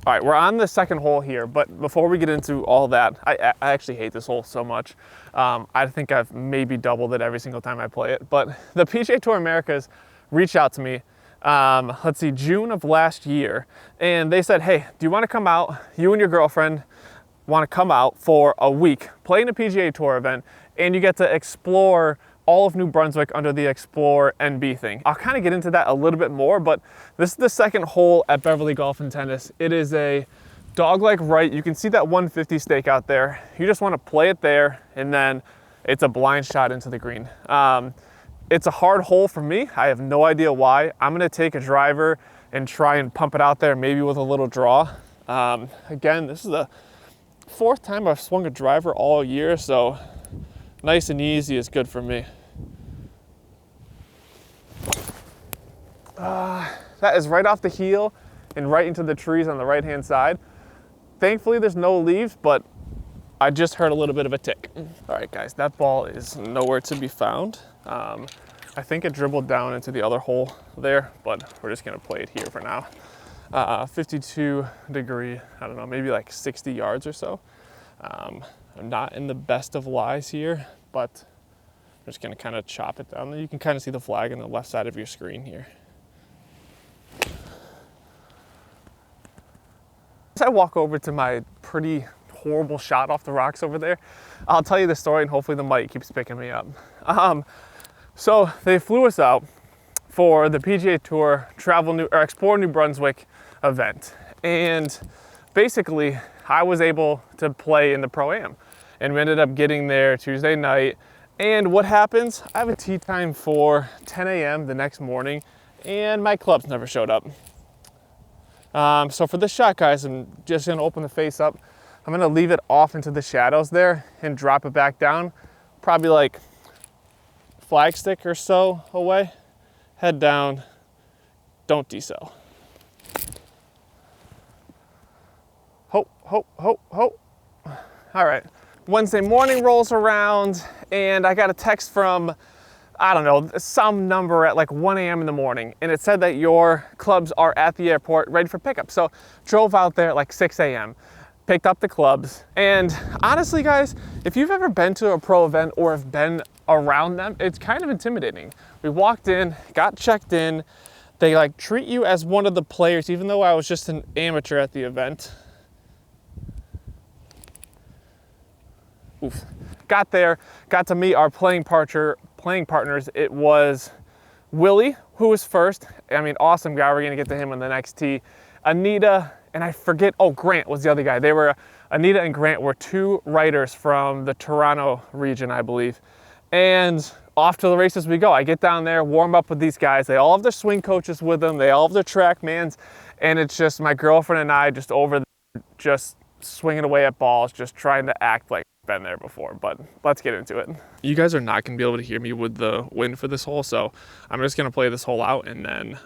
All right, we're on the second hole here, but before we get into all that, I actually hate this hole so much. I think I've maybe doubled it every single time I play it, but the PGA Tour Americas reached out to me, let's see, June of last year, and they said, hey, do you want to come out, you and your girlfriend want to come out for a week, play in a PGA Tour event, and you get to explore all of New Brunswick under the Explore NB thing. I'll kind of get into that a little bit more, but this is the second hole at Beverly Golf and Tennis. It is a dog-leg right. You can see that 150 stake out there. You just want to play it there, and then it's a blind shot into the green. It's a hard hole for me. I have no idea why. I'm gonna take a driver and try and pump it out there, maybe with a little draw. Again, this is the fourth time I've swung a driver all year, so nice and easy is good for me. That is right off the heel and right into the trees on the right-hand side. Thankfully, there's no leaves, but I just heard a little bit of a tick. All right, guys, that ball is nowhere to be found. I think it dribbled down into the other hole there, but we're just gonna play it here for now. 52 degree, I don't know, maybe like 60 yards or so. I'm not in the best of lies here, but I'm just gonna kind of chop it down there. You can kind of see the flag on the left side of your screen here. As I walk over to my pretty horrible shot off the rocks over there, I'll tell you the story and hopefully the mic keeps picking me up. So they flew us out for the PGA Tour Explore New Brunswick event. And basically I was able to play in the Pro-Am, and we ended up getting there Tuesday night. And what happens? I have a tee time for 10 a.m. the next morning, and my clubs never showed up. So for this shot, guys, I'm just gonna open the face up. I'm gonna leave it off into the shadows there and drop it back down, probably like flag stick or so away. Head down, don't decel. Ho, ho, ho, ho. All right, Wednesday morning rolls around and I got a text from, I don't know, some number at like 1 a.m. in the morning, and it said that your clubs are at the airport ready for pickup. So drove out there at like 6 a.m., picked up the clubs, and honestly, guys, if you've ever been to a pro event or have been around them, it's kind of intimidating. We walked in, got checked in, they like treat you as one of the players, even though I was just an amateur at the event. Oof. Got there, got to meet our playing partners. It was Willie, who was first. I mean, awesome guy. We're gonna get to him on the next tee. Anita, and I forget, oh, Grant was the other guy. Anita and Grant were two writers from the Toronto region, I believe. And off to the races we go. I get down there, warm up with these guys. They all have their swing coaches with them. They all have their track mans. And it's just my girlfriend and I just over there, just swinging away at balls, just trying to act like been there before, but let's get into it. You guys are not gonna be able to hear me with the wind for this hole, so I'm just gonna play this hole out and then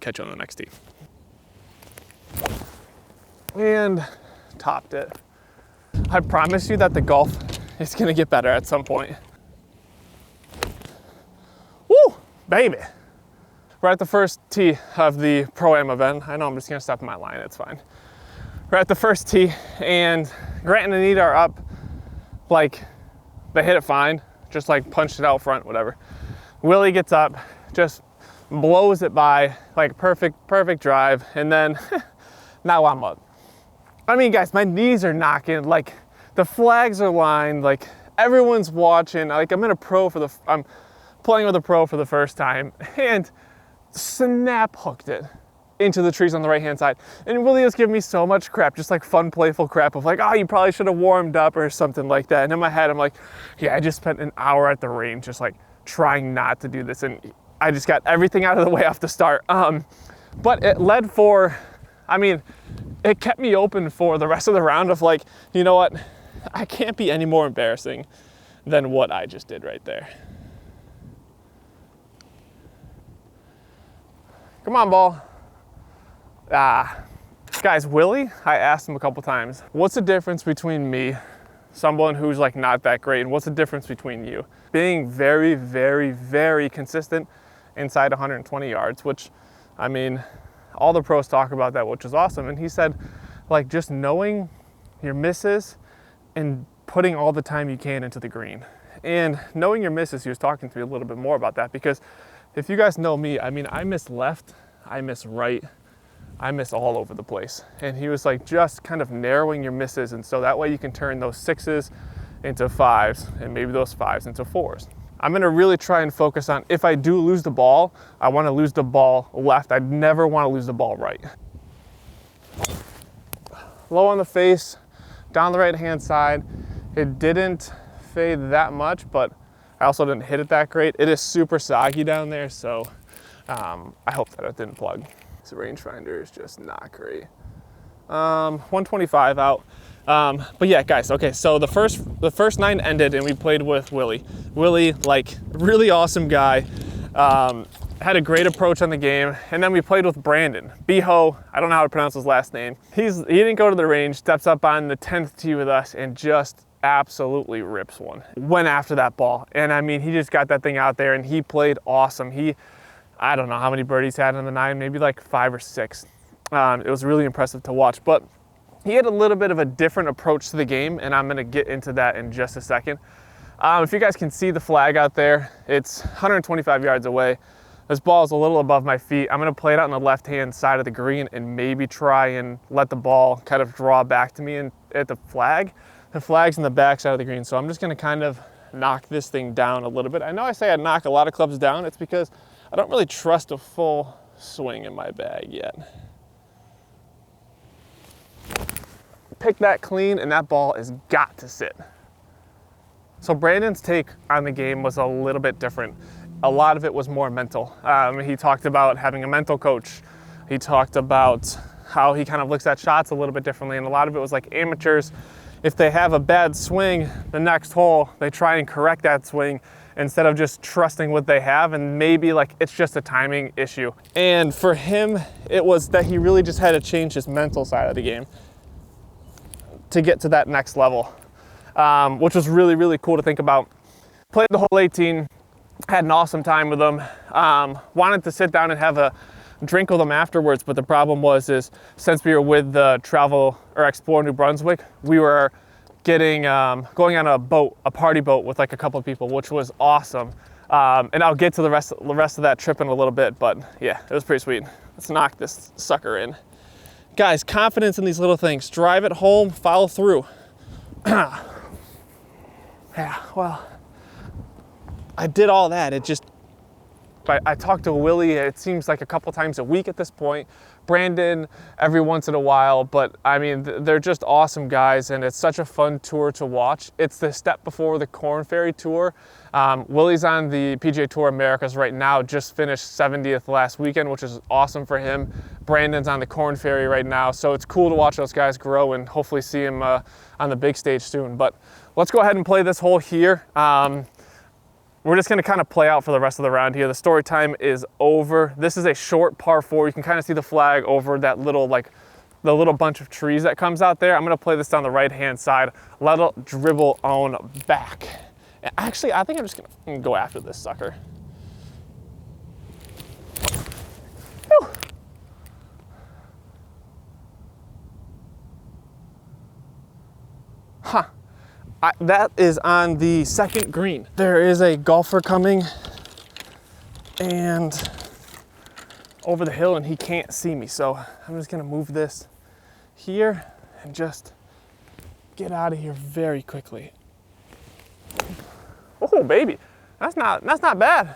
catch you on the next tee. And topped it. I promise you that the golf is gonna get better at some point. Woo, baby. We're at the first tee of the Pro-Am event. I know I'm just gonna step in my line, it's fine. We're at the first tee and Grant and Anita are up. Like, they hit it fine, just like punched it out front, whatever. Willie gets up, just blows it by, like perfect drive, and then now I'm up. I mean, guys, my knees are knocking, like the flags are lined, like everyone's watching. Like I'm playing with a pro for the first time, and snap hooked it into the trees on the right-hand side. And Willie was giving me so much crap, just like fun, playful crap of like, oh, you probably should have warmed up or something like that. And in my head, I'm like, yeah, I just spent an hour at the range just like trying not to do this. And I just got everything out of the way off the start. But it led for, I mean, it kept me open for the rest of the round of like, you know what? I can't be any more embarrassing than what I just did right there. Come on, ball. Guys, Willie, I asked him a couple times, what's the difference between me, someone who's like not that great, and what's the difference between you? Being very, very, very consistent inside 120 yards, which, I mean, all the pros talk about that, which is awesome. And he said, like just knowing your misses and putting all the time you can into the green. And knowing your misses, he was talking to me a little bit more about that, because if you guys know me, I mean, I miss left, I miss right, I miss all over the place. And he was like, just kind of narrowing your misses, and so that way you can turn those 6s into 5s, and maybe those 5s into 4s. I'm gonna really try and focus on, if I do lose the ball, I wanna lose the ball left. I never wanna lose the ball right. Low on the face, down the right-hand side. It didn't fade that much, but I also didn't hit it that great. It is super soggy down there, so I hope that it didn't plug. This rangefinder is just not great. 125 out. But yeah, guys, okay, so the first 9 ended and we played with Willie. Willie, like, really awesome guy. Had a great approach on the game. And then we played with Brandon. Biho, I don't know how to pronounce his last name. He didn't go to the range, steps up on the 10th tee with us and just absolutely rips one. Went after that ball. And I mean, he just got that thing out there and he played awesome. I don't know how many birdies he had on the 9, maybe like 5 or 6. It was really impressive to watch, but he had a little bit of a different approach to the game, and I'm gonna get into that in just a second. If you guys can see the flag out there, it's 125 yards away. This ball is a little above my feet. I'm gonna play it out on the left-hand side of the green and maybe try and let the ball kind of draw back to me and at the flag. The flag's in the back side of the green, so I'm just gonna kind of knock this thing down a little bit. I know I say I knock a lot of clubs down. It's because I don't really trust a full swing in my bag yet. Pick that clean and that ball has got to sit. So Brandon's take on the game was a little bit different. A lot of it was more mental. He talked about having a mental coach. He talked about how he kind of looks at shots a little bit differently, and a lot of it was like amateurs. If they have a bad swing, the next hole, they try and correct that swing instead of just trusting what they have, and maybe like it's just a timing issue. And for him, it was that he really just had to change his mental side of the game to get to that next level, which was really, really cool to think about. Played the whole 18, had an awesome time with them. Wanted to sit down and have a drink with them afterwards, but the problem was since we were with the Travel or Explore New Brunswick, we were going on a boat, a party boat with like a couple of people, which was awesome. And I'll get to the rest of that trip in a little bit, but yeah, it was pretty sweet. Let's knock this sucker in. Guys, confidence in these little things. Drive it home, follow through. Yeah, well, I did all that. I talked to Willie, it seems like a couple times a week at this point. Brandon, every once in a while, but I mean, they're just awesome guys, and it's such a fun tour to watch. It's the step before the Corn Ferry Tour. Willie's on the PGA Tour Americas right now, just finished 70th last weekend, which is awesome for him. Brandon's on the Corn Ferry right now, so it's cool to watch those guys grow and hopefully see him on the big stage soon. But let's go ahead and play this hole here. We're just gonna kind of play out for the rest of the round here. The story time is over. This is a short par 4. You can kind of see the flag over that little, like, the little bunch of trees that comes out there. I'm gonna play this down the right-hand side, let it dribble on back. And actually, I think I'm just gonna go after this sucker. Whew. Huh. That is on the second green. There is a golfer coming and over the hill, and he can't see me. So I'm just gonna move this here and just get out of here very quickly. Oh, baby, that's not bad.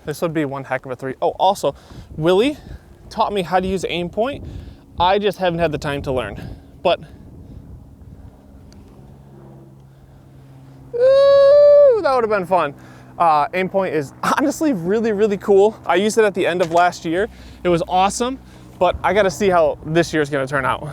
This would be one heck of a 3. Oh, also, Willie taught me how to use aim point. I just haven't had the time to learn, but that would have been fun. Aim point is honestly really, really cool. I used it at the end of last year. It was awesome, but I got to see how this year's going to turn out.